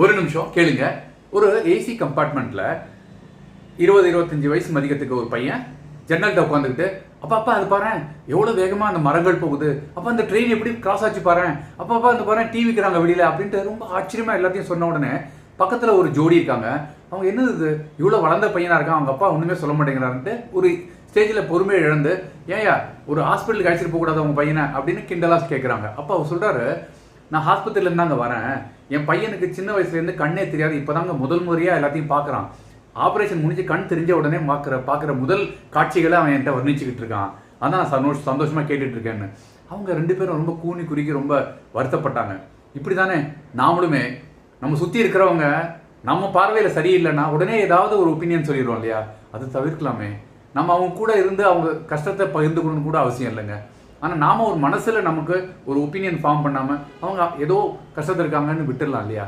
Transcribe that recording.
ஒரு நிமிஷம் கேளுங்க. ஒரு ஏசி கம்பார்ட்மெண்ட்ல 20-25 வயசு மதிக்கத்துக்கு ஒரு பையன் ஜன்னல்கிட்ட உட்காந்துக்கிட்டு, அப்பா அப்பா அது பாரு எவ்வளோ வேகமாக அந்த மரங்கள் போகுது, அப்போ அந்த ட்ரெயின் எப்படி கிராஸ் ஆச்சு பாரு, அப்பா அந்த பாரு டிவி இருக்கிறாங்க வெளியில் அப்படின்ட்டு ரொம்ப ஆச்சரியமாக எல்லாத்தையும் சொன்ன உடனே பக்கத்தில் ஒரு ஜோடி இருக்காங்க. அவங்க என்னது இது இவ்வளோ வளர்ந்த பையனாக இருக்கான், அவங்க அப்பா ஒன்றுமே சொல்ல மாட்டேங்கிறாருன்ட்டு ஒரு ஸ்டேஜில் பொறுமையை இழந்து, ஏயா ஒரு ஹாஸ்பிட்டலுக்கு அழைச்சிட்டு போகக்கூடாது அவங்க பையனை அப்படின்னு கிண்டலாக கேட்குறாங்க. அப்போ அவர் சொல்கிறாரு, நான் ஹாஸ்பிட்டல்லேருந்து தாங்க வரேன், என் பையனுக்கு சின்ன வயசுலேருந்து கண்ணே தெரியாது, இப்போ தாங்க முதல் முறையாக எல்லாத்தையும் பார்க்குறான், ஆப்ரேஷன் முடிஞ்சு கண் தெரிஞ்ச உடனே பார்க்குற முதல் காட்சிகளை அவன் என்கிட்ட வர்ணிச்சுக்கிட்டு இருக்கான், அதான் நான் சந்தோஷமாக கேட்டுட்டு இருக்கேன்னு. அவங்க 2 பேரும் ரொம்ப கூனி குறுக்கி ரொம்ப வருத்தப்பட்டாங்க. இப்படி தானே நாமளுமே நம்ம சுற்றி இருக்கிறவங்க நம்ம பார்வையில் சரியில்லைன்னா உடனே ஏதாவது ஒரு ஒப்பீனியன் சொல்லிடுவோம் இல்லையா, அது தவிர்க்கலாமே. நம்ம அவங்க கூட இருந்து அவங்க கஷ்டத்தை பகிர்ந்துக்கணும்னு கூட அவசியம் இல்லைங்க. ஆனால் நாம் ஒரு மனசில் நமக்கு ஒரு ஒப்பீனியன் ஃபார்ம் பண்ணாமல் அவங்க ஏதோ கஷ்டத்தில் இருக்காங்கன்னு விட்டுடலாம் இல்லையா.